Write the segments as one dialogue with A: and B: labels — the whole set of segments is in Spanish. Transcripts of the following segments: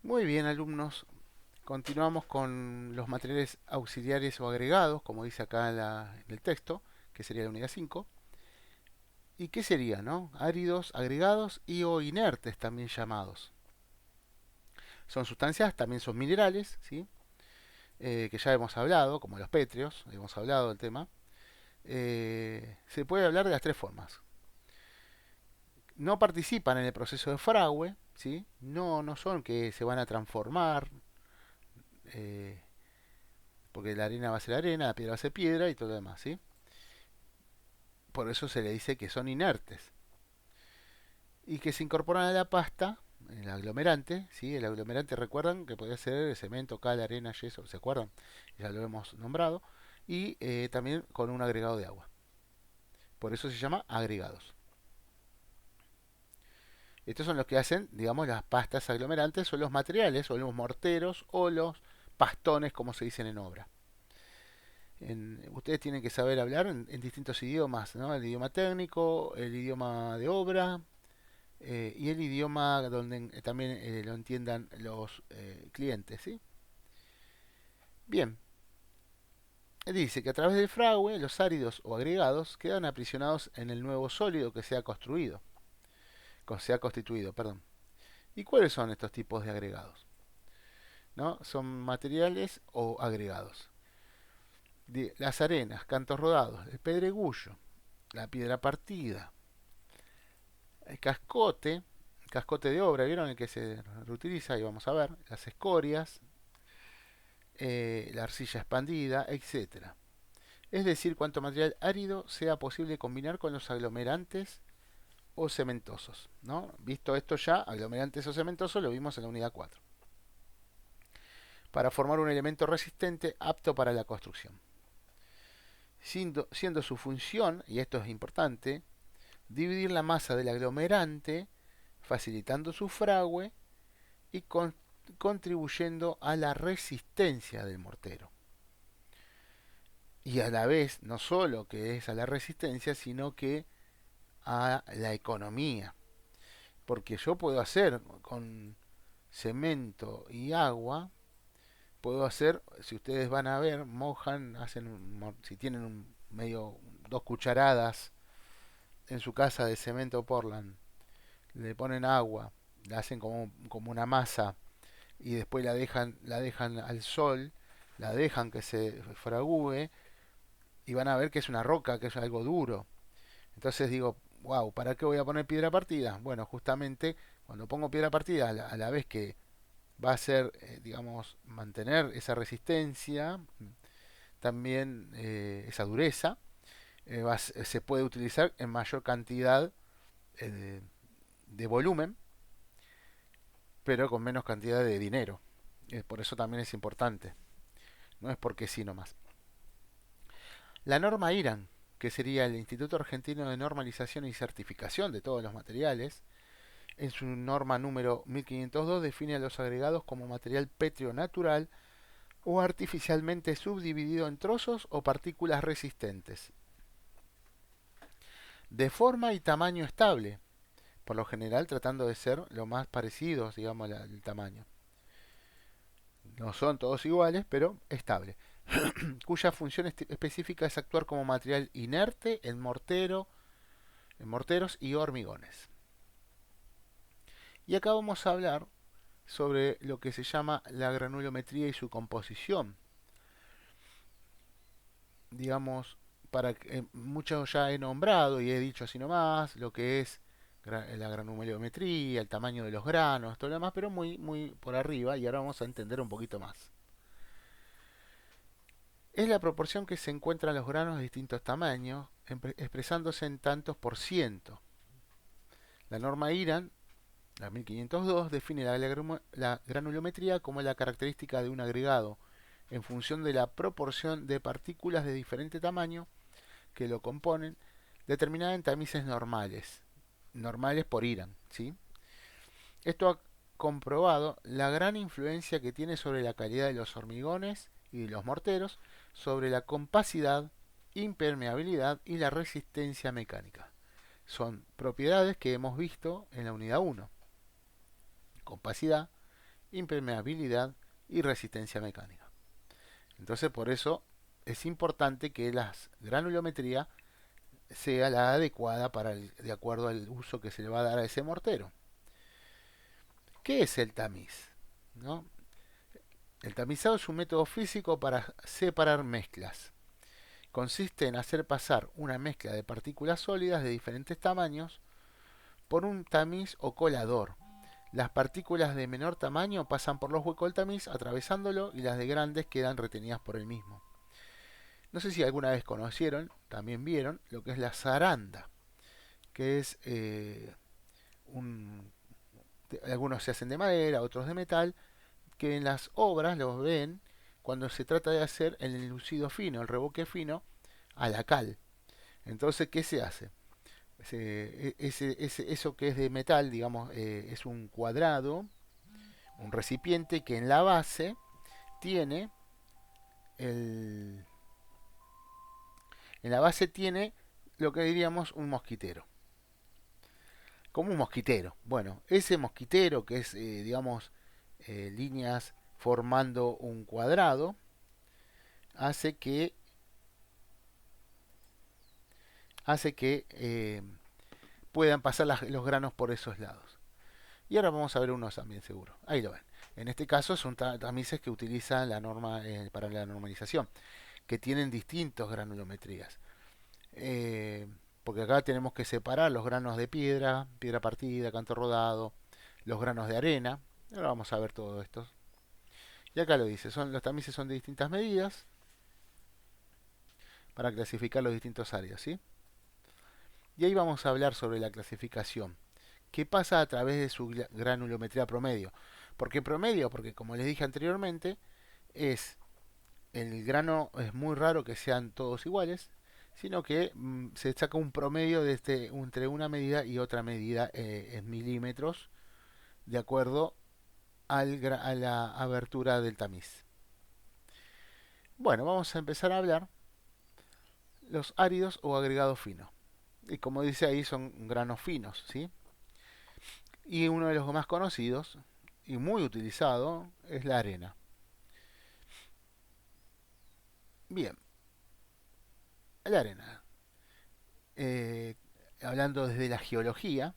A: Muy bien, alumnos. Continuamos con los materiales auxiliares o agregados, como dice acá en el texto, que sería la unidad 5. ¿Y qué sería, no? Áridos, agregados y o inertes también llamados. Son sustancias, también son minerales, ¿sí? Que ya hemos hablado, como los pétreos, hemos hablado del tema. Se puede hablar de las tres formas. No participan en el proceso de fragüe, ¿sí? No son que se van a transformar, eh, porque la arena va a ser arena, la piedra va a ser piedra y todo lo demás, ¿sí? Por eso se le dice que son inertes y que se incorporan a la pasta, el aglomerante, ¿sí? El aglomerante, recuerdan que podía ser cemento, cal, arena, yeso, ¿se acuerdan? Ya lo hemos nombrado. Y también con un agregado de agua. Por eso se llama agregados. Estos son los que hacen, digamos, las pastas aglomerantes o los materiales o los morteros o los pastones, como se dicen en obra. Ustedes tienen que saber hablar en distintos idiomas, ¿no? El idioma técnico, el idioma de obra, y el idioma donde también lo entiendan los clientes, ¿sí? Bien, dice que a través del fragüe los áridos o agregados quedan aprisionados en el nuevo sólido que se ha construido, se ha constituido, perdón. ¿Y cuáles son estos tipos de agregados? ¿No? Son materiales o agregados. Las arenas, cantos rodados, el pedregullo, la piedra partida, el cascote de obra, ¿vieron? El que se reutiliza, y vamos a ver, las escorias, la arcilla expandida, etcétera. Es decir, cuanto material árido sea posible combinar con los aglomerantes o cementosos, ¿no? Visto esto ya, aglomerantes o cementosos lo vimos en la unidad 4. Para formar un elemento resistente apto para la construcción. Siendo su función, y esto es importante, dividir la masa del aglomerante, facilitando su fragüe y contribuyendo a la resistencia del mortero. Y a la vez, no solo que es a la resistencia, sino que a la economía. Porque yo puedo hacer con cemento y agua, puedo hacer, si ustedes van a ver, mojan, si tienen medio 2 cucharadas en su casa de cemento Portland, le ponen agua, la hacen como una masa y después la dejan al sol, la dejan que se fragúe y van a ver que es una roca, que es algo duro. Entonces digo, wow, ¿para qué voy a poner piedra partida? Bueno, justamente cuando pongo piedra partida, a la vez que va a ser, digamos, mantener esa resistencia, también esa dureza, se puede utilizar en mayor cantidad de, de volumen, pero con menos cantidad de dinero. Por eso también es importante. No es porque sí nomás. La norma IRAN, que sería el Instituto Argentino de Normalización y Certificación de todos los materiales, en su norma número 1502 define a los agregados como material pétreo natural o artificialmente subdividido en trozos o partículas resistentes, de forma y tamaño estable, por lo general tratando de ser lo más parecidos, digamos, al tamaño. No son todos iguales, pero estable, cuya función específica es actuar como material inerte en morteros y hormigones. Y acá vamos a hablar sobre lo que se llama la granulometría y su composición. Digamos, mucho ya he nombrado y he dicho así nomás lo que es la granulometría, el tamaño de los granos, todo lo demás, pero muy por arriba, y ahora vamos a entender un poquito más. Es la proporción que se encuentran los granos de distintos tamaños, expresándose en tantos por ciento. La norma IRAN, la 1502, define la granulometría como la característica de un agregado en función de la proporción de partículas de diferente tamaño que lo componen, determinada en tamices normales por IRAN, ¿sí? Esto ha comprobado la gran influencia que tiene sobre la calidad de los hormigones y de los morteros, sobre la compacidad, impermeabilidad y la resistencia mecánica. Son propiedades que hemos visto en la unidad 1. Compacidad, impermeabilidad y resistencia mecánica. Entonces por eso es importante que la granulometría sea la adecuada de acuerdo al uso que se le va a dar a ese mortero. ¿Qué es el tamiz? ¿No? El tamizado es un método físico para separar mezclas. Consiste en hacer pasar una mezcla de partículas sólidas de diferentes tamaños por un tamiz o colador. Las partículas de menor tamaño pasan por los huecos del tamiz atravesándolo y las de grandes quedan retenidas por el mismo. No sé si alguna vez conocieron, también vieron, lo que es la zaranda, que es algunos se hacen de madera, otros de metal, que en las obras los ven cuando se trata de hacer el enlucido fino, el revoque fino, a la cal. Entonces, ¿qué se hace? Eso que es de metal, digamos, es un cuadrado, un recipiente que en la base tiene el, en la base tiene lo que diríamos un mosquitero. Como un mosquitero. Bueno, ese mosquitero que es, digamos, líneas formando un cuadrado, hace que puedan pasar los granos por esos lados. Y ahora vamos a ver unos también seguro. Ahí lo ven. En este caso son tamices que utilizan la norma para la normalización, que tienen distintos granulometrías. Eh, Porque acá tenemos que separar los granos de piedra, piedra partida, canto rodado, los granos de arena. Ahora vamos a ver todo esto. Y acá lo dice, los tamices son de distintas medidas para clasificar los distintos áreas, ¿sí? Y ahí vamos a hablar sobre la clasificación. ¿Qué pasa a través de su granulometría promedio? ¿Por qué promedio? Porque como les dije anteriormente, el grano es muy raro que sean todos iguales, sino que se saca un promedio de entre una medida y otra medida en milímetros, de acuerdo a la abertura del tamiz. Bueno, vamos a empezar a hablar los áridos o agregados finos. Y como dice ahí, son granos finos, ¿sí? Y uno de los más conocidos y muy utilizado es la arena. Bien, la arena. Eh, Hablando desde la geología,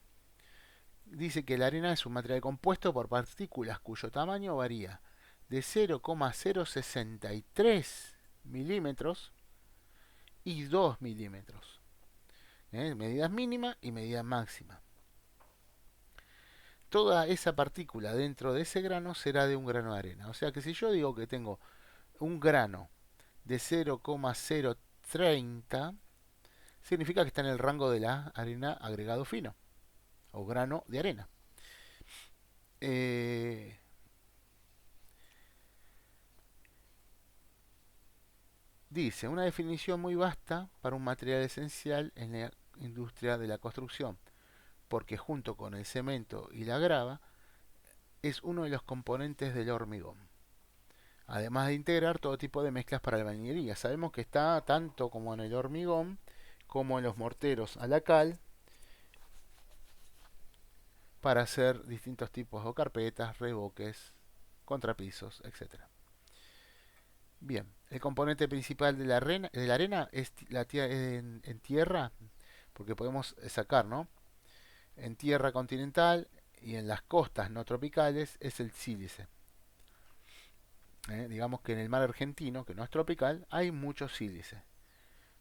A: dice que la arena es un material compuesto por partículas cuyo tamaño varía de 0,063 milímetros y 2 milímetros. Medidas mínimas y medidas máximas. Toda esa partícula dentro de ese grano será de un grano de arena. O sea que si yo digo que tengo un grano de 0,030, significa que está en el rango de la arena agregado fino o grano de arena. Eh, Dice, una definición muy vasta para un material esencial en la industria de la construcción, porque junto con el cemento y la grava es uno de los componentes del hormigón. Además de integrar todo tipo de mezclas para la albañilería. Sabemos que está tanto como en el hormigón, como en los morteros a la cal, para hacer distintos tipos de carpetas, revoques, contrapisos, etcétera. Bien, el componente principal de la arena es en tierra, porque podemos sacar, ¿no? En tierra continental y en las costas no tropicales es el sílice. Digamos que en el mar argentino, que no es tropical, hay mucho sílice,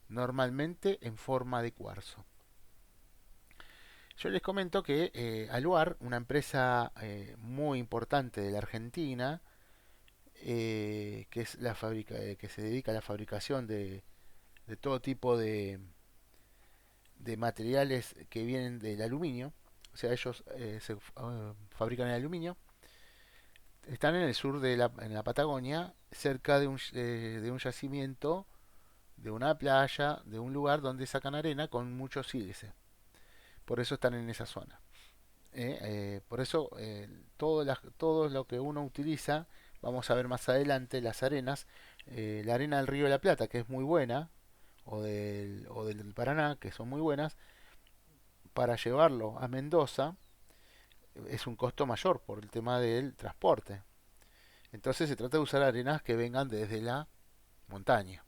A: normalmente en forma de cuarzo. Yo les comento que Aluar, una empresa muy importante de la Argentina, que es la fábrica que se dedica a la fabricación de todo tipo de materiales que vienen del aluminio, o sea, ellos fabrican el aluminio, están en el sur en la Patagonia, cerca de un yacimiento, de una playa, de un lugar donde sacan arena con mucho sílice. Por eso están en esa zona. Por eso todo lo que uno utiliza, vamos a ver más adelante, las arenas, la arena del Río de la Plata, que es muy buena, o del Paraná, que son muy buenas, para llevarlo a Mendoza es un costo mayor por el tema del transporte. Entonces se trata de usar arenas que vengan desde la montaña,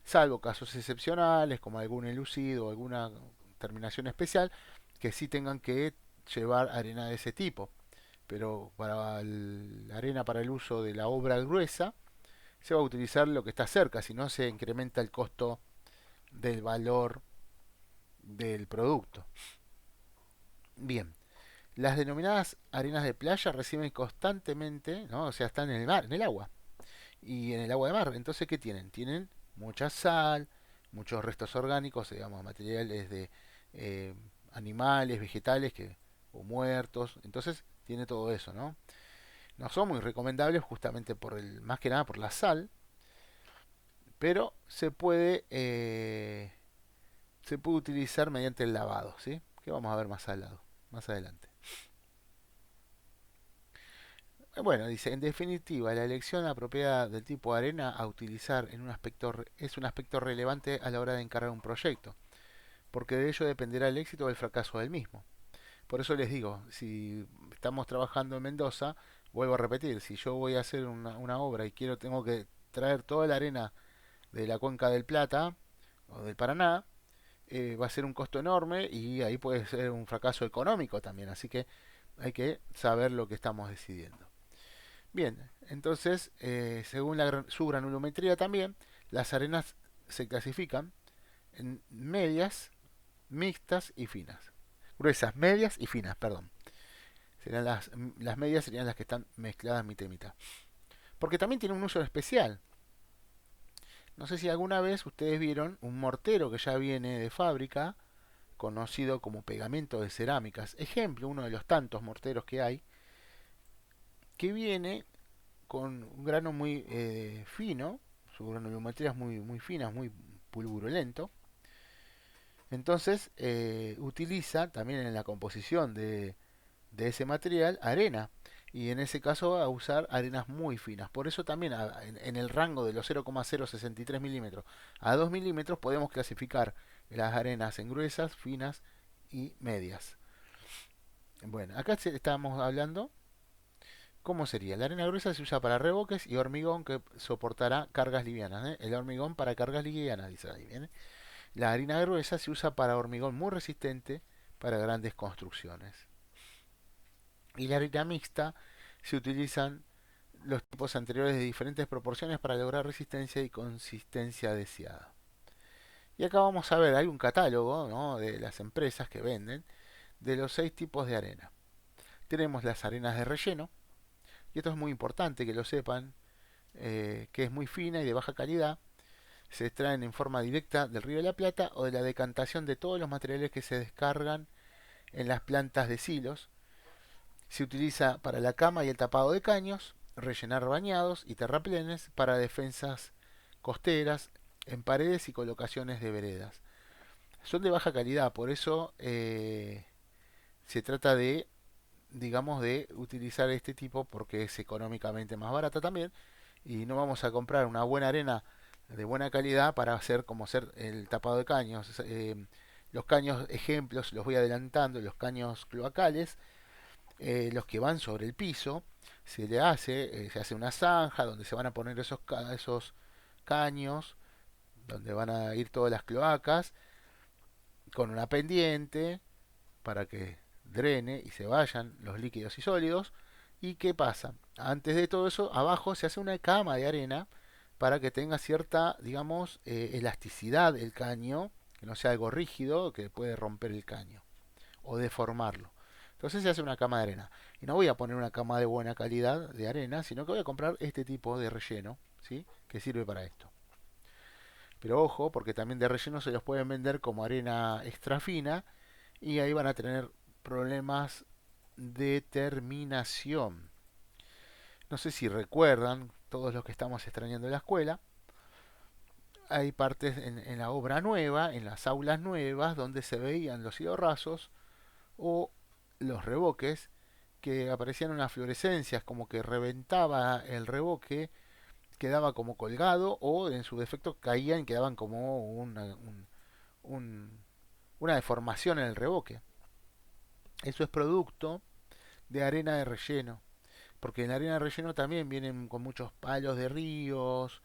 A: salvo casos excepcionales como algún elucido o alguna terminación especial que sí tengan que llevar arena de ese tipo. Pero para la arena para el uso de la obra gruesa se va a utilizar lo que está cerca, si no se incrementa el costo del valor del producto. Bien, las denominadas arenas de playa reciben constantemente, ¿no? O sea, están en el mar, en el agua y en el agua de mar. Entonces, ¿qué tienen? Tienen mucha sal, muchos restos orgánicos, digamos, materiales de eh, animales, vegetales o muertos. Entonces, tiene todo eso, ¿no? No son muy recomendables justamente más que nada por la sal, pero se puede utilizar mediante el lavado, ¿sí? Que vamos a ver más adelante. Bueno, dice, en definitiva, la elección apropiada del tipo de arena a utilizar es un aspecto relevante a la hora de encargar un proyecto, porque de ello dependerá el éxito o el fracaso del mismo. Por eso les digo, si estamos trabajando en Mendoza, vuelvo a repetir, si yo voy a hacer una obra y tengo que traer toda la arena de la cuenca del Plata o del Paraná, va a ser un costo enorme y ahí puede ser un fracaso económico también. Así que hay que saber lo que estamos decidiendo. Bien, entonces, según su granulometría también, las arenas se clasifican en medias, mixtas y finas. Gruesas, medias y finas, perdón. Serían las medias serían las que están mezcladas mitad y mitad. Porque también tiene un uso especial. No sé si alguna vez ustedes vieron un mortero que ya viene de fábrica, conocido como pegamento de cerámicas. Ejemplo, uno de los tantos morteros que hay, que viene con un grano muy fino, su granulometría es muy fina, muy pulgurulento. Entonces utiliza también en la composición de ese material arena. Y en ese caso va a usar arenas muy finas. Por eso también en el rango de los 0,063 milímetros a 2 milímetros podemos clasificar las arenas en gruesas, finas y medias. Bueno, acá estamos hablando cómo sería. La arena gruesa se usa para revoques y hormigón que soportará cargas livianas. ¿Eh? El hormigón para cargas livianas, dice ahí. ¿Bien? La harina gruesa se usa para hormigón muy resistente para grandes construcciones. Y la harina mixta se utilizan los tipos anteriores de diferentes proporciones para lograr resistencia y consistencia deseada. Y acá vamos a ver, hay un catálogo, ¿no?, de las empresas que venden de los 6 tipos de arena. Tenemos las arenas de relleno, y esto es muy importante que lo sepan, que es muy fina y de baja calidad. Se extraen en forma directa del Río de la Plata o de la decantación de todos los materiales que se descargan en las plantas de silos. Se utiliza para la cama y el tapado de caños, rellenar bañados y terraplenes para defensas costeras, en paredes y colocaciones de veredas. Son de baja calidad, por eso se trata de, digamos, de utilizar este tipo porque es económicamente más barata también y no vamos a comprar una buena arena de buena calidad para hacer como ser el tapado de caños. Los caños, ejemplos, los voy adelantando, los caños cloacales, los que van sobre el piso, se hace una zanja donde se van a poner esos caños, donde van a ir todas las cloacas, con una pendiente para que drene y se vayan los líquidos y sólidos. ¿Y qué pasa? Antes de todo eso, abajo se hace una cama de arena para que tenga cierta, digamos, elasticidad el caño, que no sea algo rígido que puede romper el caño o deformarlo. Entonces se hace una cama de arena. Y no voy a poner una cama de buena calidad de arena, sino que voy a comprar este tipo de relleno, ¿sí?, que sirve para esto. Pero ojo, porque también de relleno se los pueden vender como arena extra fina y ahí van a tener problemas de terminación. No sé si recuerdan, todos los que estamos extrañando la escuela, hay partes en la obra nueva, en las aulas nuevas, donde se veían los hidrorrazos o los revoques que aparecían unas fluorescencias, como que reventaba el revoque, quedaba como colgado o en su defecto caían y quedaban como un- una deformación en el revoque. Eso es producto de arena de relleno. porque en la arena de relleno también vienen con muchos palos de ríos,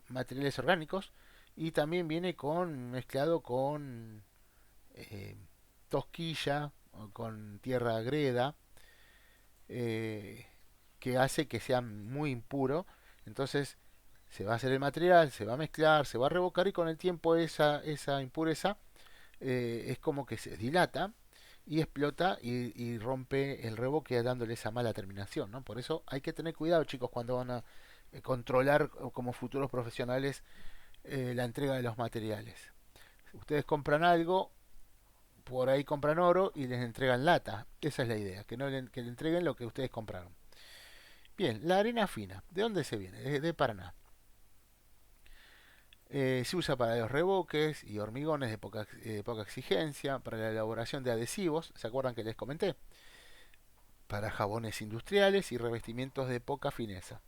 A: materiales orgánicos, y también viene con mezclado con eh, tosquilla o con tierra greda, eh, que hace que sea muy impuro. Entonces se va a hacer el material, se va a mezclar, se va a revocar y con el tiempo esa impureza es como que se dilata y explota y rompe el revoque dándole esa mala terminación, ¿no? Por eso hay que tener cuidado, chicos, cuando van a controlar como futuros profesionales la entrega de los materiales. Ustedes compran algo, por ahí compran oro y les entregan lata. Esa es la idea, que no le, que le entreguen lo que ustedes compraron. Bien, la arena fina, ¿de dónde se viene? De Paraná. Se usa para los revoques y hormigones de poca exigencia, para la elaboración de adhesivos, ¿se acuerdan que les comenté? Para jabones industriales y revestimientos de poca fineza.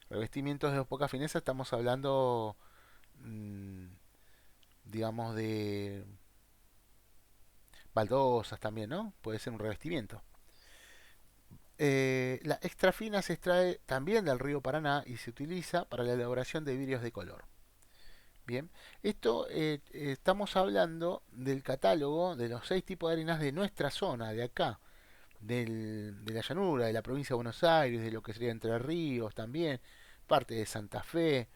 A: Revestimientos de poca fineza estamos hablando, mmm, digamos, de baldosas también, ¿no? Puede ser un revestimiento. La extra fina se extrae también del río Paraná y se utiliza para la elaboración de vidrios de color. Bien, esto estamos hablando del catálogo de los 6 tipos de arenas de nuestra zona, de acá, de la llanura, de la provincia de Buenos Aires, de lo que sería Entre Ríos también, parte de Santa Fe,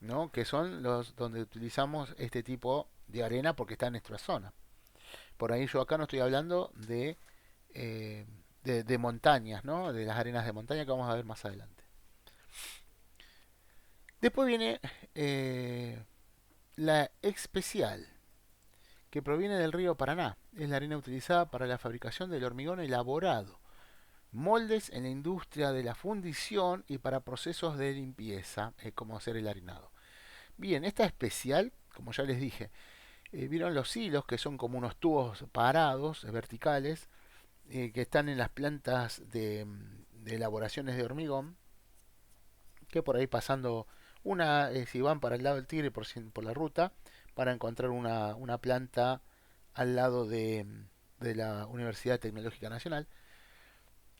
A: ¿no? Que son los donde utilizamos este tipo de arena porque está en nuestra zona. Por ahí yo acá no estoy hablando eh, de montañas, ¿no? De las arenas de montaña que vamos a ver más adelante. Después viene la especial, que proviene del río Paraná. Es la arena utilizada para la fabricación del hormigón elaborado, moldes en la industria de la fundición y para procesos de limpieza, como hacer el harinado. Bien, esta especial, como ya les dije, vieron los hilos que son como unos tubos parados, verticales, que están en las plantas de elaboraciones de hormigón, que por ahí pasando si van para el lado del Tigre por la ruta, para encontrar una planta al lado de la Universidad Tecnológica Nacional.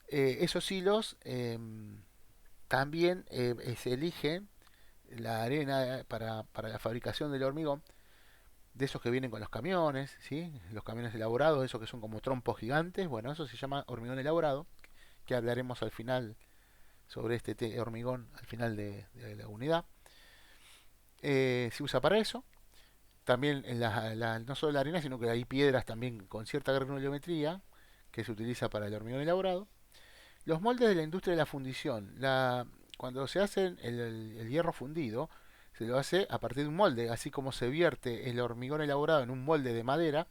A: Esos hilos también se elige la arena para la fabricación del hormigón, de esos que vienen con los camiones, ¿sí? Los camiones elaborados, esos que son como trompos gigantes, bueno, eso se llama hormigón elaborado, que hablaremos al final sobre este hormigón, al final de la unidad. Se usa para eso. También no solo la arena, sino que hay piedras también con cierta granulometría que se utiliza para el hormigón elaborado. Los moldes de la industria de la fundición. Cuando se hace el hierro fundido, se lo hace a partir de un molde, así como se vierte el hormigón elaborado en un molde de madera,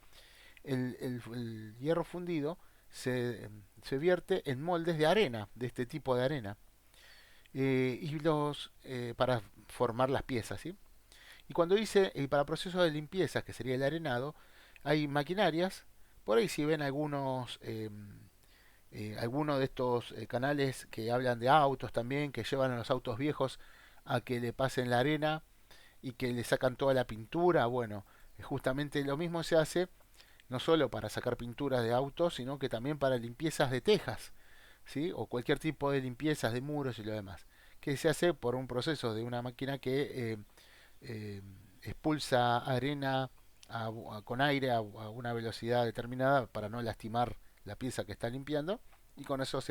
A: el hierro fundido se vierte en moldes de arena, de este tipo de arena, para formar las piezas, ¿sí? Y cuando dice para procesos de limpieza, que sería el arenado, hay maquinarias. Por ahí si ven algunos de estos canales que hablan de autos también, que llevan a los autos viejos a que le pasen la arena y que le sacan toda la pintura. Bueno, justamente lo mismo se hace no solo para sacar pinturas de autos, sino que también para limpiezas de tejas, ¿sí? O cualquier tipo de limpiezas de muros y lo demás, que se hace por un proceso de una máquina que eh, expulsa arena con aire a una velocidad determinada para no lastimar la pieza que está limpiando, y con eso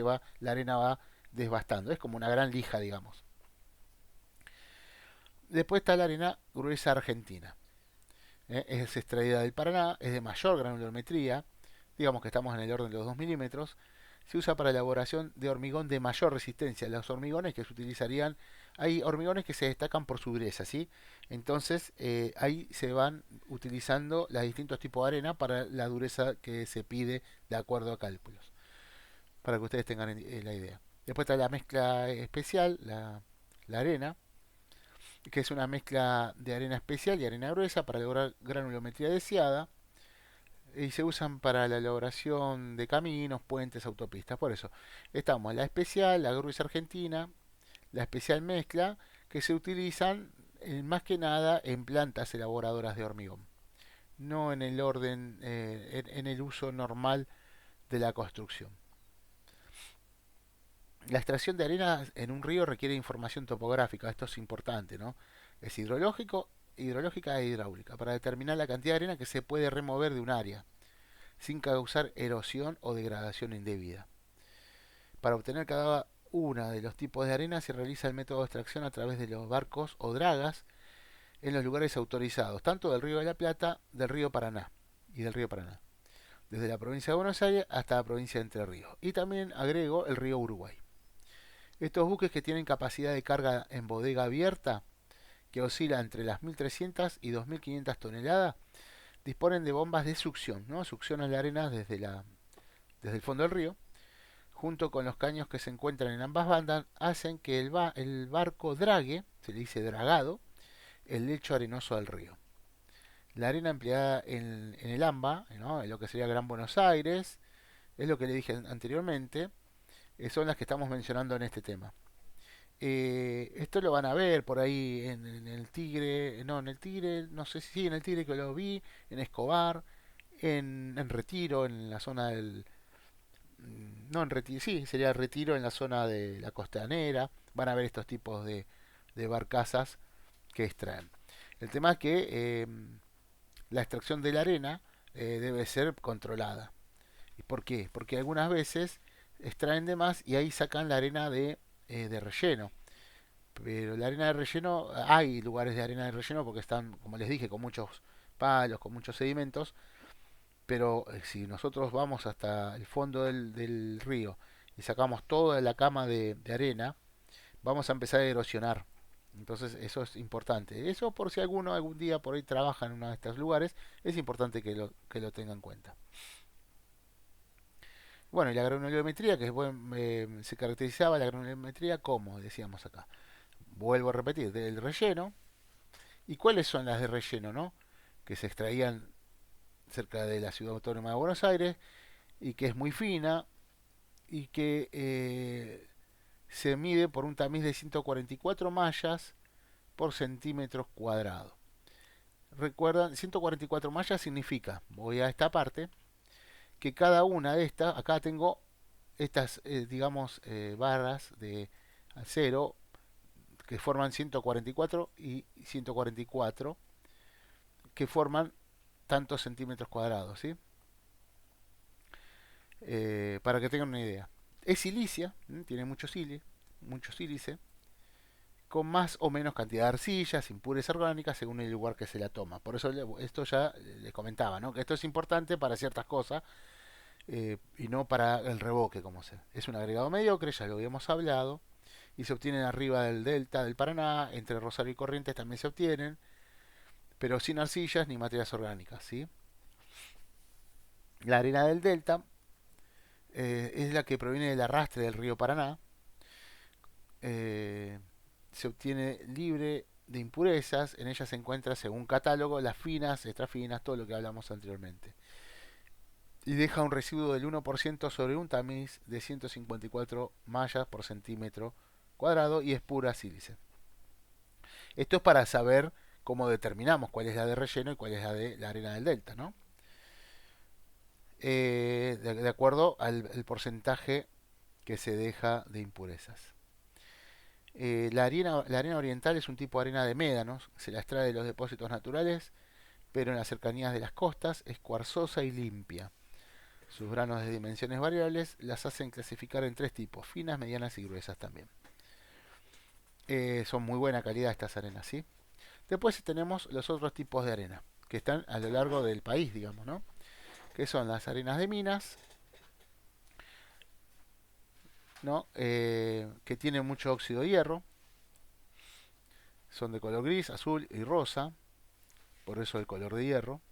A: la arena va desbastando. Es como una gran lija, digamos. Después está la arena gruesa argentina. Es extraída del Paraná, es de mayor granulometría, digamos que estamos en el orden de los 2 milímetros. Se usa para elaboración de hormigón de mayor resistencia. Los hormigones que se utilizarían, hay hormigones que se destacan por su dureza, ¿sí? Entonces ahí se van utilizando los distintos tipos de arena para la dureza que se pide de acuerdo a cálculos, para que ustedes tengan la idea. Después está la mezcla especial, la arena, que es una mezcla de arena especial y arena gruesa para lograr granulometría deseada, y se usan para la elaboración de caminos, puentes, autopistas. Por eso estamos la especial, la gruesa argentina, la especial mezcla, que se utilizan más que nada en plantas elaboradoras de hormigón, no en el orden, en el uso normal de la construcción. La extracción de arena en un río requiere información topográfica, esto es importante, ¿no? Es hidrológica e hidráulica, para determinar la cantidad de arena que se puede remover de un área, sin causar erosión o degradación indebida. Para obtener cada una de los tipos de arena se realiza el método de extracción a través de los barcos o dragas en los lugares autorizados, tanto del río de la Plata, del río Paraná y del río Paraná, desde la provincia de Buenos Aires hasta la provincia de Entre Ríos. Y también agrego el río Uruguay. Estos buques que tienen capacidad de carga en bodega abierta, que oscila entre las 1.300 y 2.500 toneladas, disponen de bombas de succión, ¿no? Succionan la arena desde el fondo del río, junto con los caños que se encuentran en ambas bandas, hacen que el barco drague, se le dice dragado, el lecho arenoso del río. La arena empleada en el AMBA, ¿no? En lo que sería Gran Buenos Aires, es lo que le dije anteriormente, son las que estamos mencionando en este tema. Esto lo van a ver por ahí en el Tigre, no, en el Tigre, no sé si sí, en el Tigre que lo vi, en Escobar, en Retiro, en la zona del... No, en Retiro, sí, sería Retiro en la zona de la costanera. Van a ver estos tipos de barcazas que extraen. El tema es que la extracción de la arena debe ser controlada. ¿Y por qué? Porque algunas veces extraen de más y ahí sacan la arena de relleno. Pero la arena de relleno, hay lugares de arena de relleno porque están, como les dije, con muchos palos, con muchos sedimentos. Pero si nosotros vamos hasta el fondo del río y sacamos toda la cama de arena, vamos a empezar a erosionar. Entonces eso es importante. Eso por si alguno algún día por ahí trabaja en uno de estos lugares, es importante que lo tenga en cuenta. Bueno, y la granulometría, se caracterizaba la granulometría como, decíamos acá. Vuelvo a repetir, del relleno. ¿Y cuáles son las de relleno, no? Que se extraían cerca de la ciudad autónoma de Buenos Aires y que es muy fina y que se mide por un tamiz de 144 mallas por centímetros cuadrados. Recuerdan, 144 mallas significa, voy a esta parte, que cada una de estas, acá tengo estas, digamos, barras de acero que forman 144 y 144, que forman tantos centímetros cuadrados, ¿sí? Para que tengan una idea. Es silicia, tiene mucho sílice, con más o menos cantidad de arcillas, impurezas orgánicas, según el lugar que se la toma. Por eso esto ya les comentaba, ¿no? Que esto es importante para ciertas cosas y no para el revoque, como se. Es un agregado mediocre, ya lo habíamos hablado, y se obtienen arriba del delta del Paraná, entre Rosario y Corrientes también se obtienen, pero sin arcillas ni materias orgánicas, ¿sí? La arena del delta es la que proviene del arrastre del río Paraná. Eh, Se obtiene libre de impurezas. En ella se encuentra, según catálogo, las finas, extrafinas, todo lo que hablamos anteriormente. Y deja un residuo del 1% sobre un tamiz de 154 mallas por centímetro cuadrado y es pura sílice. Esto es para saber cómo determinamos cuál es la de relleno y cuál es la de la arena del delta, ¿no? De acuerdo al el porcentaje que se deja de impurezas. La arena oriental es un tipo de arena de médanos, se la extrae de los depósitos naturales, pero en las cercanías de las costas es cuarzosa y limpia. Sus granos de dimensiones variables las hacen clasificar en tres tipos, finas, medianas y gruesas también. Son muy buena calidad estas arenas, ¿sí? Después tenemos los otros tipos de arena, que están a lo largo del país, digamos, ¿no? Que son las arenas de minas, ¿no? Que tienen mucho óxido de hierro, son de color gris, azul y rosa, por eso el color de hierro.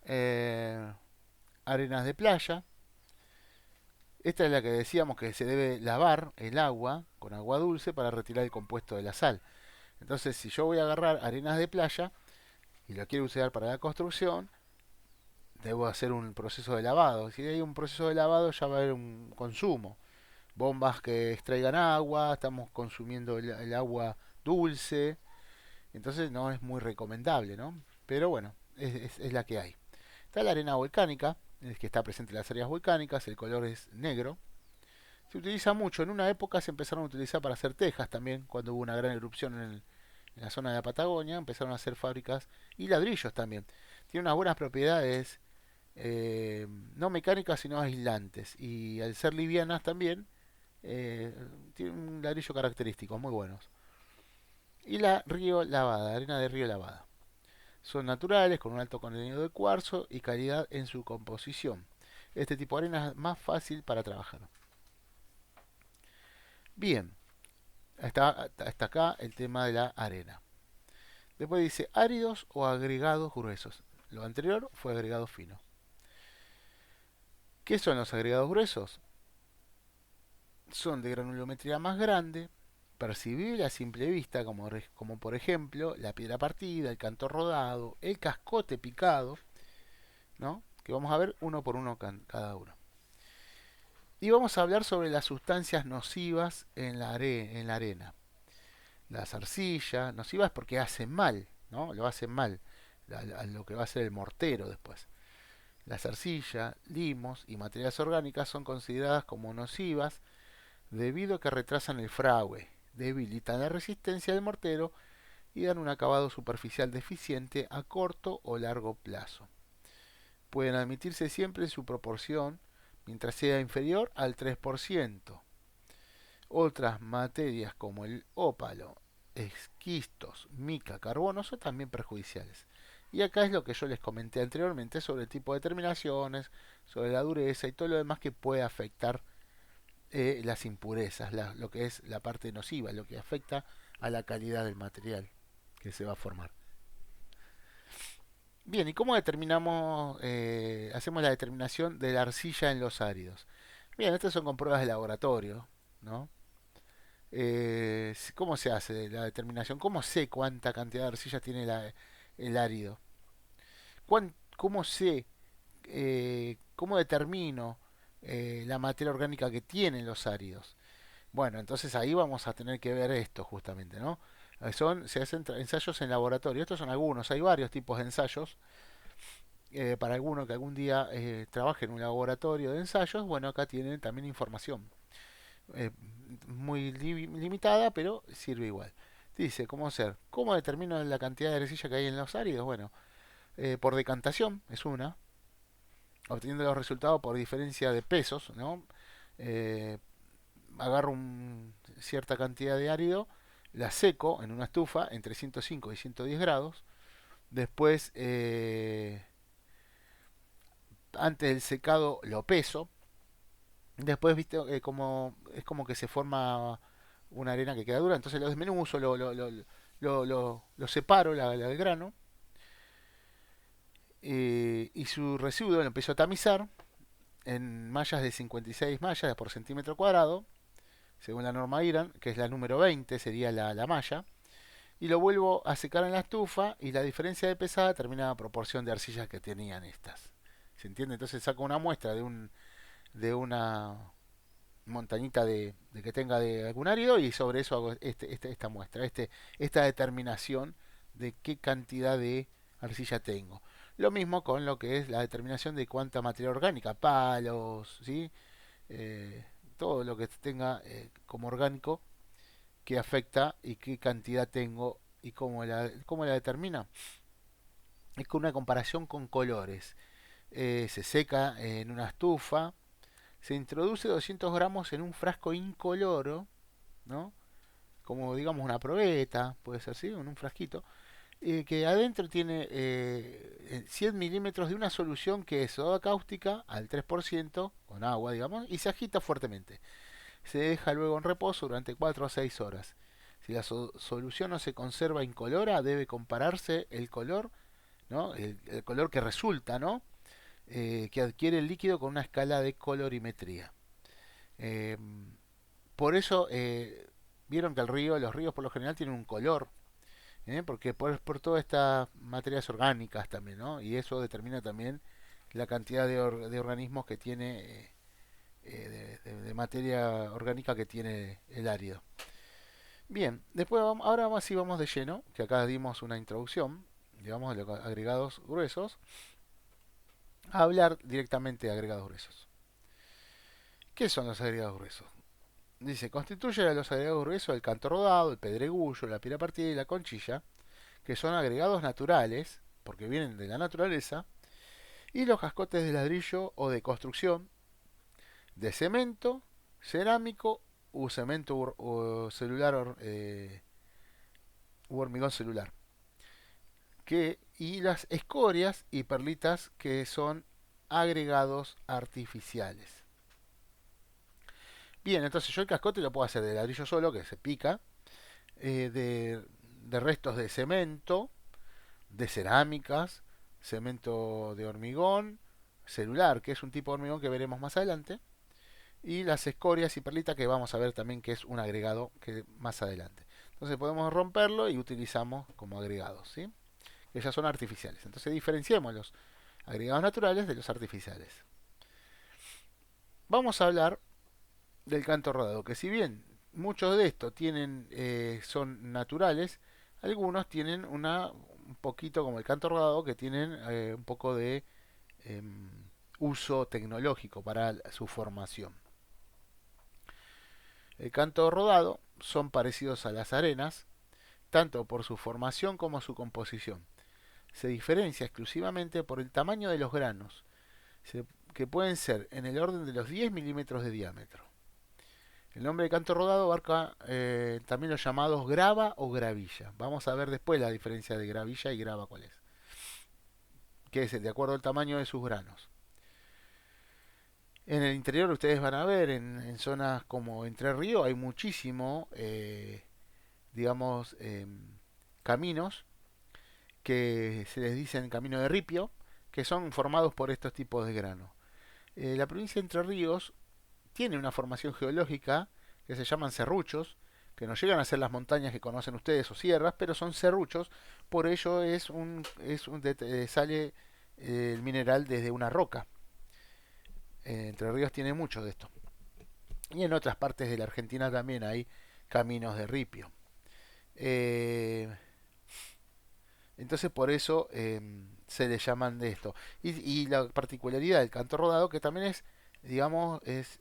A: Eh, Arenas de playa, esta es la que decíamos que se debe lavar el agua con agua dulce para retirar el compuesto de la sal. Entonces, si yo voy a agarrar arenas de playa y la quiero usar para la construcción, debo hacer un proceso de lavado. Si hay un proceso de lavado, ya va a haber un consumo. Bombas que extraigan agua, estamos consumiendo el agua dulce, entonces no es muy recomendable, ¿no? Pero bueno, es la que hay. Está la arena volcánica, es que está presente en las áreas volcánicas, el color es negro, Se utiliza mucho. En una época se empezaron a utilizar para hacer tejas también, cuando hubo una gran erupción en la zona de la Patagonia, empezaron a hacer fábricas y ladrillos también. Tiene unas buenas propiedades, eh, no mecánicas sino aislantes. Y al ser livianas también, eh, tiene un ladrillo característico, muy buenos. Y la río lavada, arena de río lavada. Son naturales, con un alto contenido de cuarzo y calidad en su composición. Este tipo de arena es más fácil para trabajar. Bien, hasta acá el tema de la arena. Después dice áridos o agregados gruesos. Lo anterior fue agregado fino. ¿Qué son los agregados gruesos? Son de granulometría más grande, percibible a simple vista, como por ejemplo la piedra partida, el canto rodado, el cascote picado, ¿no? Que vamos a ver uno por uno cada uno. Y vamos a hablar sobre las sustancias nocivas en la arena. Las arcillas, nocivas porque hacen mal, ¿no? Lo hacen mal a lo que va a ser el mortero después. Las arcillas, limos y materias orgánicas son consideradas como nocivas debido a que retrasan el fragüe, debilitan la resistencia del mortero y dan un acabado superficial deficiente a corto o largo plazo. Pueden admitirse siempre en su proporción mientras sea inferior al 3%. Otras materias como el ópalo, esquistos, mica, carbono son también perjudiciales. Y acá es lo que yo les comenté anteriormente sobre el tipo de terminaciones, sobre la dureza y todo lo demás que puede afectar las impurezas, lo que es la parte nociva, lo que afecta a la calidad del material que se va a formar. Bien, ¿y cómo determinamos, hacemos la determinación de la arcilla en los áridos? Bien, estas son con pruebas de laboratorio, ¿no? ¿Cómo se hace la determinación? ¿Cómo sé cuánta cantidad de arcilla tiene el árido? ¿Cómo sé, cómo determino la materia orgánica que tienen los áridos? Bueno, entonces ahí vamos a tener que ver esto justamente, ¿no? Se hacen ensayos en laboratorio. Estos son algunos, hay varios tipos de ensayos. Para alguno que algún día trabaje en un laboratorio de ensayos, bueno, acá tienen también información. eh, Muy limitada, pero sirve igual. Dice, ¿cómo hacer? ¿Cómo determino la cantidad de arcilla que hay en los áridos? Bueno, por decantación es una, obteniendo los resultados por diferencia de pesos, ¿no? Eh, Agarro cierta cantidad de árido, la seco en una estufa entre 105 y 110 grados, después, antes del secado, lo peso, después, viste, es como que se forma una arena que queda dura, entonces lo desmenuzo, lo separo, el grano, y su residuo lo empiezo a tamizar en mallas de 56 mallas por centímetro cuadrado, según la norma IRAN, que es la número 20, sería la malla, y lo vuelvo a secar en la estufa y la diferencia de pesada determina la proporción de arcillas que tenían estas. ¿Se entiende? Entonces saco una muestra de una montañita de que tenga de algún árido y sobre eso hago esta muestra, esta determinación de qué cantidad de arcilla tengo. Lo mismo con lo que es la determinación de cuánta materia orgánica, palos, ¿sí? Eh, Todo lo que tenga como orgánico que afecta y qué cantidad tengo y cómo la determina. Es con una comparación con colores. Se seca en una estufa, se introduce 200 gramos en un frasco incoloro, ¿no? Como digamos una probeta, puede ser así, en un frasquito, que adentro tiene 100 milímetros de una solución que es soda cáustica al 3%, con agua, digamos, y se agita fuertemente. Se deja luego en reposo durante 4 a 6 horas. Si la solución no se conserva incolora, debe compararse el color, ¿no? El color que resulta, ¿no? Que adquiere el líquido con una escala de colorimetría. Eh, por eso, vieron que los ríos por lo general tienen un color, porque por todas estas materias orgánicas también, ¿no? Y eso determina también la cantidad de organismos que tiene, de materia orgánica que tiene el árido. Bien, después ahora sí vamos de lleno, que acá dimos una introducción, digamos, de los agregados gruesos, a hablar directamente de agregados gruesos. ¿Qué son los agregados gruesos? Dice, constituyen a los agregados gruesos el canto rodado, el pedregullo, la piedra partida y la conchilla, que son agregados naturales, porque vienen de la naturaleza, y los cascotes de ladrillo o de construcción, de cemento, cerámico u cemento celular u hormigón celular. Y las escorias y perlitas que son agregados artificiales. Bien, entonces yo el cascote lo puedo hacer de ladrillo solo, que se pica, de restos de cemento, de cerámicas, cemento de hormigón, celular, que es un tipo de hormigón que veremos más adelante, y las escorias y perlitas que vamos a ver también que es un agregado que más adelante. Entonces podemos romperlo y utilizamos como agregados, ¿sí? Que ya son artificiales. Entonces diferenciemos los agregados naturales de los artificiales. Vamos a hablar del canto rodado, que si bien muchos de estos son naturales, algunos tienen un poquito como el canto rodado que tienen un poco de eh, uso tecnológico para su formación. El canto rodado son parecidos a las arenas, tanto por su formación como su composición. Se diferencia exclusivamente por el tamaño de los granos, que pueden ser en el orden de los 10 milímetros de diámetro. El nombre de canto rodado abarca también los llamados grava o gravilla. Vamos a ver después la diferencia de gravilla y grava cuál es. Que es de acuerdo al tamaño de sus granos. En el interior ustedes van a ver, en zonas como Entre Ríos, hay muchísimo, digamos, caminos que se les dicen camino de ripio, que son formados por estos tipos de granos. La provincia de Entre Ríos tiene una formación geológica que se llaman serruchos, que no llegan a ser las montañas que conocen ustedes o sierras, pero son serruchos, por ello sale el mineral desde una roca. Entre Ríos tiene mucho de esto. Y en otras partes de la Argentina también hay caminos de ripio. Eh, entonces por eso se le llaman de esto. Y la particularidad del canto rodado que también es, digamos, es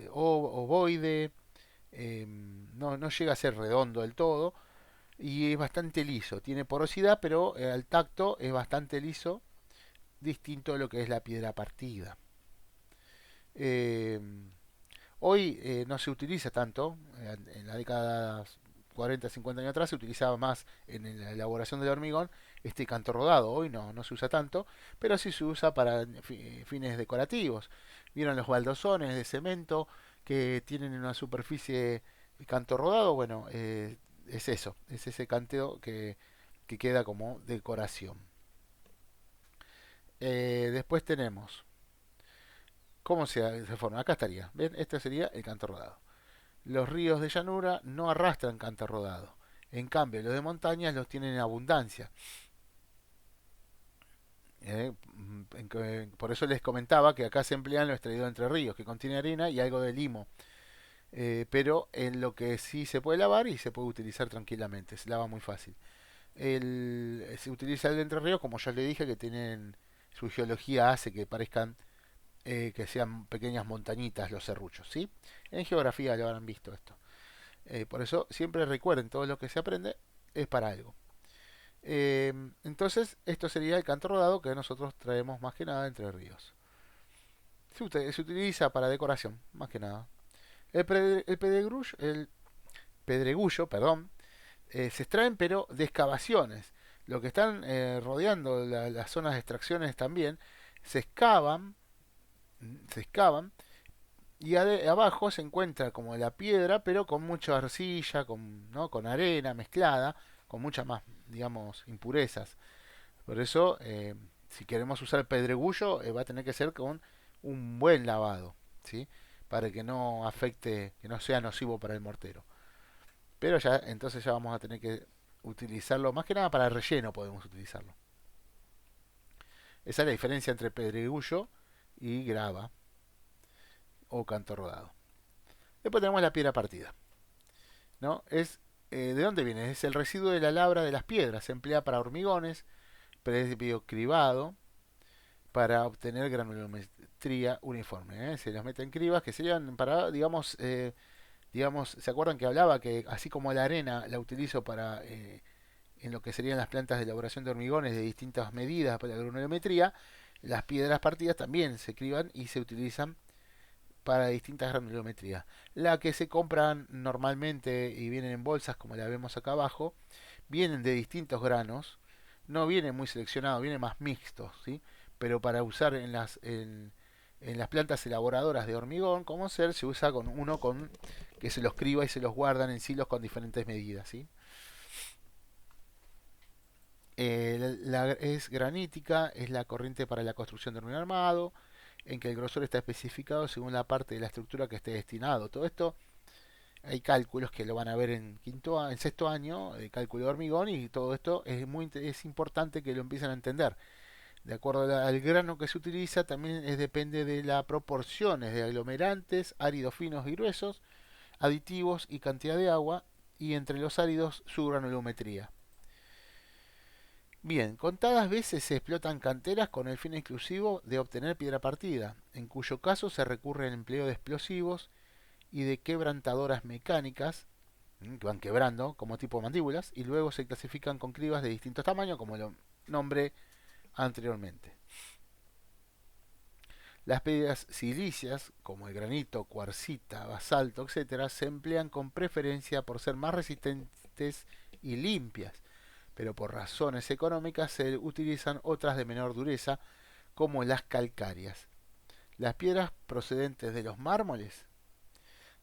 A: ovoide, no llega a ser redondo del todo y es bastante liso. Tiene porosidad, pero al tacto es bastante liso, distinto a lo que es la piedra partida. Eh, Hoy no se utiliza tanto, en la década 40, 50 años atrás se utilizaba más en la elaboración del hormigón este canto rodado. Hoy no se usa tanto, pero sí se usa para fines decorativos. Vieron los baldosones de cemento que tienen una superficie de canto rodado. Bueno, es eso, es ese canteo que queda como decoración. Después tenemos, ¿cómo se forma? Acá estaría, ¿ven? Este sería el canto rodado. Los ríos de llanura no arrastran canto rodado. En cambio, los de montañas los tienen en abundancia. Por eso les comentaba que acá se emplean los extraídos de Entre Ríos, que contiene arena y algo de limo. Pero en lo que sí se puede lavar y se puede utilizar tranquilamente, se lava muy fácil. Se utiliza el de Entre Ríos, como ya le dije, que tienen su geología hace que parezcan que sean pequeñas montañitas los serruchos, ¿sí? En geografía lo habrán visto esto. Por eso siempre recuerden, todo lo que se aprende es para algo. Entonces, esto sería el canto rodado que nosotros traemos más que nada Entre Ríos. Se utiliza para decoración, más que nada. El pedregullo, perdón, se extraen pero de excavaciones. Lo que están rodeando las zonas de extracciones también se excavan, se excavan y abajo se encuentra como la piedra, pero con mucha arcilla, ¿no? Con arena mezclada, con muchas más, digamos, impurezas. Por eso, si queremos usar pedregullo, va a tener que ser con un buen lavado, ¿sí? Para que no afecte, que no sea nocivo para el mortero. Pero ya, entonces ya vamos a tener que utilizarlo, más que nada para relleno podemos utilizarlo. Esa es la diferencia entre pedregullo y grava o canto rodado. Después tenemos la piedra partida, ¿no? ¿De dónde viene? Es el residuo de la labra de las piedras. Se emplea para hormigones, previo cribado, para obtener granulometría uniforme. Se los mete en cribas que serían para, digamos, ¿se acuerdan que hablaba que así como la arena la utilizo para en lo que serían las plantas de elaboración de hormigones de distintas medidas para la granulometría? Las piedras partidas también se criban y se utilizan para distintas granulometrías. La que se compran normalmente y vienen en bolsas, como la vemos acá abajo, vienen de distintos granos, no viene muy seleccionado, viene más mixto, ¿sí? Pero para usar en las plantas elaboradoras de hormigón, como ser, se usa con uno con que se los criba y se los guardan en silos con diferentes medidas, ¿sí? Es granítica, es la corriente para la construcción de hormigón armado, en que el grosor está especificado según la parte de la estructura que esté destinado. Todo esto hay cálculos que lo van a ver en en sexto año, de cálculo de hormigón, y todo esto es importante que lo empiecen a entender. De acuerdo al grano que se utiliza, también depende de las proporciones de aglomerantes, áridos finos y gruesos, aditivos y cantidad de agua, y entre los áridos su granulometría. Bien, contadas veces se explotan canteras con el fin exclusivo de obtener piedra partida, en cuyo caso se recurre al empleo de explosivos y de quebrantadoras mecánicas que van quebrando como tipo mandíbulas y luego se clasifican con cribas de distintos tamaños, como lo nombré anteriormente. Las piedras silíceas, como el granito, cuarcita, basalto, etcétera, se emplean con preferencia por ser más resistentes y limpias, pero por razones económicas se utilizan otras de menor dureza, como las calcáreas. Las piedras procedentes de los mármoles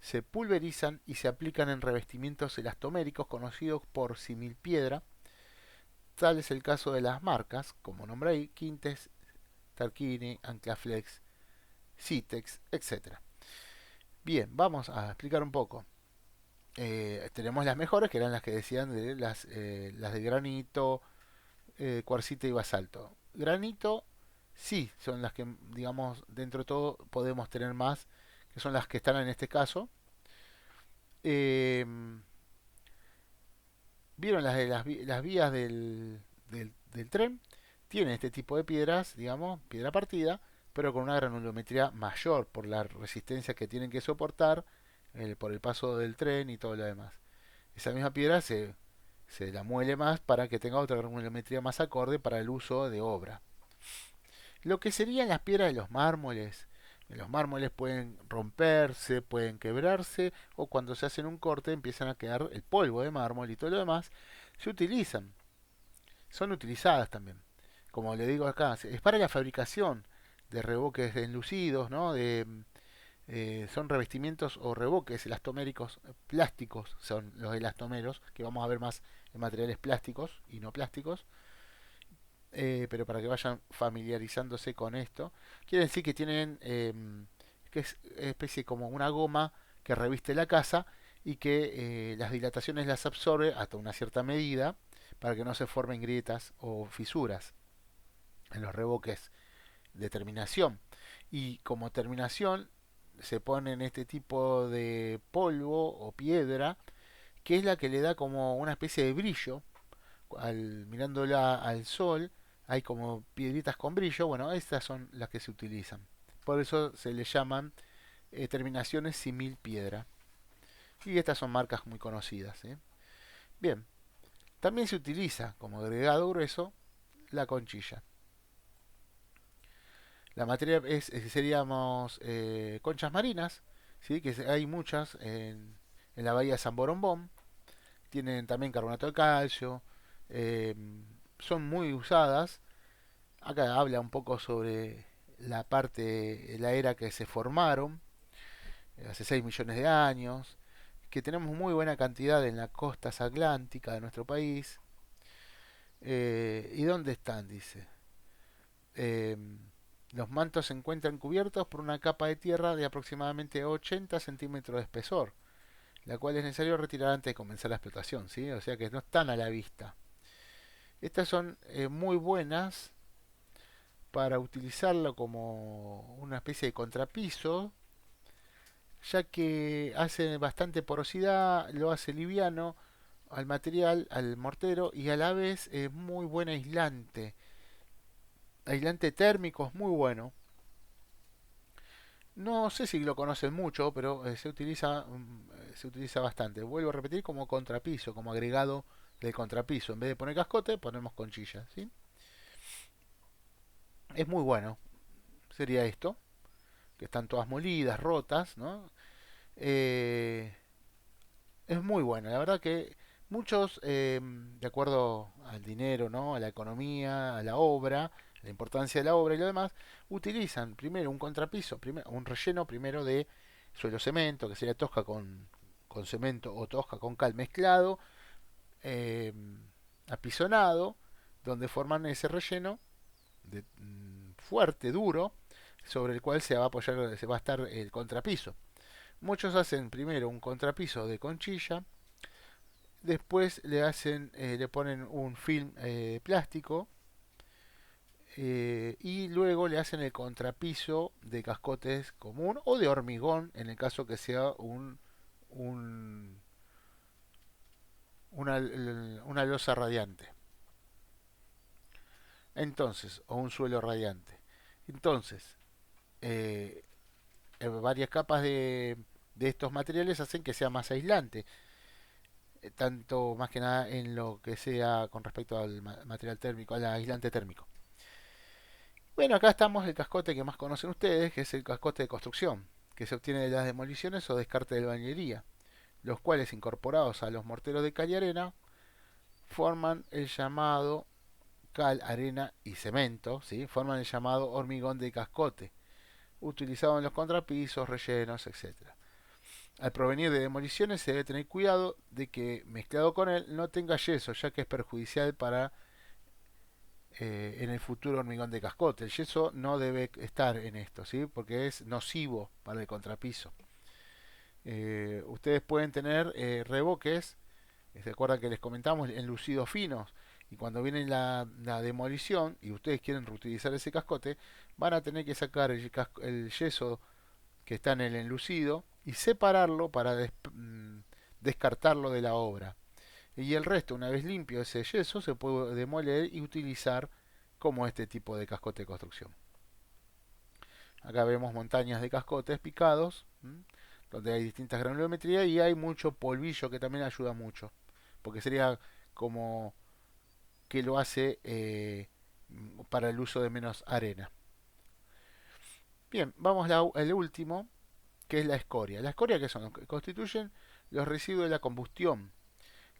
A: se pulverizan y se aplican en revestimientos elastoméricos conocidos por similpiedra. Tal es el caso de las marcas, como nombré ahí, Quintes, Tarquini, Anclaflex, Citex, etc. Bien, vamos a explicar un poco. Tenemos las mejores, que eran las que decían de las de granito, cuarcita y basalto. Granito, sí, son las que, digamos, dentro de todo podemos tener más, que son las que están en este caso. Eh, ¿Vieron las vías del tren? Tienen este tipo de piedras, digamos, piedra partida, pero con una granulometría mayor por la resistencia que tienen que soportar por el paso del tren y todo lo demás. Esa misma piedra se la muele más para que tenga otra granulometría más acorde para el uso de obra. Lo que serían las piedras de los mármoles. Los mármoles pueden romperse, pueden quebrarse, o cuando se hacen un corte empiezan a quedar el polvo de mármol y todo lo demás. Se utilizan, son utilizadas también. Como le digo acá, es para la fabricación de reboques enlucidos, ¿no? Son revestimientos o reboques elastoméricos plásticos, son los elastomeros, que vamos a ver más en materiales plásticos y no plásticos, pero para que vayan familiarizándose con esto. Quiere decir que tienen, que es especie como una goma que reviste la casa y que las dilataciones las absorbe hasta una cierta medida para que no se formen grietas o fisuras en los reboques de terminación. Y como terminación se ponen este tipo de polvo o piedra que es la que le da como una especie de brillo mirándola al sol hay como piedritas con brillo. Bueno, estas son las que se utilizan, por eso se le llaman terminaciones simil piedra, y estas son marcas muy conocidas, ¿eh? Bien, también se utiliza como agregado grueso la conchilla. La materia seríamos conchas marinas, ¿sí? Que hay muchas en la bahía de San Borombón. Tienen también carbonato de calcio, eh, son muy usadas. Acá habla un poco sobre la parte, la era que se formaron, hace 6 millones de años, que tenemos muy buena cantidad en las costas atlánticas de nuestro país. ¿Y dónde están? Dice. Eh, los mantos se encuentran cubiertos por una capa de tierra de aproximadamente 80 centímetros de espesor, la cual es necesario retirar antes de comenzar la explotación, ¿sí? O sea que no están a la vista. Estas son muy buenas para utilizarlo como una especie de contrapiso, ya que hace bastante porosidad, lo hace liviano al material, al mortero, y a la vez es muy buen aislante aislante térmico, es muy bueno. No sé si lo conocen mucho, pero se utiliza bastante. Vuelvo a repetir como contrapiso, como agregado del contrapiso. En vez de poner cascote, ponemos conchilla, ¿sí? Es muy bueno. Sería esto, que están todas molidas, rotas, ¿no? Eh, es muy bueno. La verdad que muchos, de acuerdo al dinero, ¿no? A la economía, a la obra, la importancia de la obra y lo demás, utilizan primero un contrapiso, primero, un relleno primero de suelo cemento, que sería tosca con cemento o tosca con cal mezclado, eh, apisonado, donde forman ese relleno fuerte, duro, sobre el cual se va a apoyar, se va a estar el contrapiso. Muchos hacen primero un contrapiso de conchilla, después le ponen un film plástico y luego le hacen el contrapiso de cascotes común o de hormigón en el caso que sea un una, una losa radiante. Entonces, o un suelo radiante. Entonces, eh, varias capas de estos materiales hacen que sea más aislante, tanto más que nada en lo que sea con respecto al material térmico, al aislante térmico. Bueno, acá estamos el cascote que más conocen ustedes, que es el cascote de construcción, que se obtiene de las demoliciones o descarte de bañería, los cuales incorporados a los morteros de cal y arena forman el llamado cal, arena y cemento, ¿sí? Forman el llamado hormigón de cascote, utilizado en los contrapisos, rellenos, etcétera. Al provenir de demoliciones se debe tener cuidado de que mezclado con él no tenga yeso, ya que es perjudicial para en el futuro hormigón de cascote. El yeso no debe estar en esto, ¿sí? Porque es nocivo para el contrapiso. Ustedes pueden tener revoques, ¿se acuerdan que les comentamos? Enlucidos finos. Y cuando viene la demolición y ustedes quieren reutilizar ese cascote, van a tener que sacar el yeso que está en el enlucido y separarlo para descartarlo de la obra. Y el resto, una vez limpio ese yeso, se puede demoler y utilizar como este tipo de cascote de construcción. Acá vemos montañas de cascotes picados, donde hay distintas granulometrías y hay mucho polvillo que también ayuda mucho, porque sería como que lo hace para el uso de menos arena. Bien, vamos al último, que es la escoria. La escoria, que son? Constituyen los residuos de la combustión.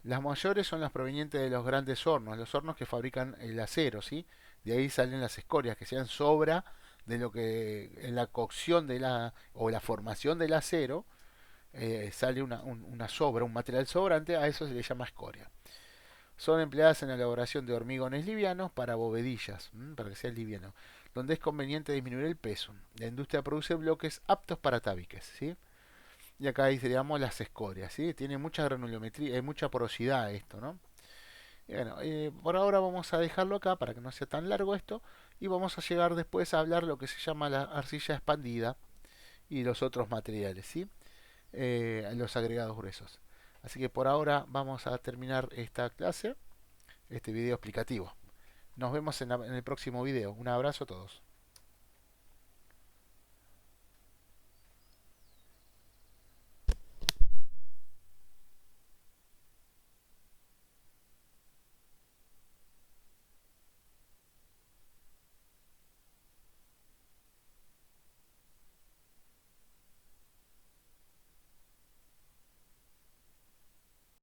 A: Las mayores son las provenientes de los grandes hornos, los hornos que fabrican el acero, ¿sí? De ahí salen las escorias, que sean sobra de lo que en la cocción de o la formación del acero sale una sobra, un material sobrante, a eso se le llama escoria. Son empleadas en la elaboración de hormigones livianos para bovedillas, para que sea liviano, donde es conveniente disminuir el peso. La industria produce bloques aptos para tabiques, ¿sí? Y acá ahí seríamos las escorias, ¿sí? Tiene mucha granulometría, mucha porosidad esto, ¿no? Y bueno, por ahora vamos a dejarlo acá para que no sea tan largo esto y vamos a llegar después a hablar lo que se llama la arcilla expandida y los otros materiales, ¿sí? Los agregados gruesos. Así que por ahora vamos a terminar esta clase, este video explicativo. Nos vemos en el próximo video. Un abrazo a todos.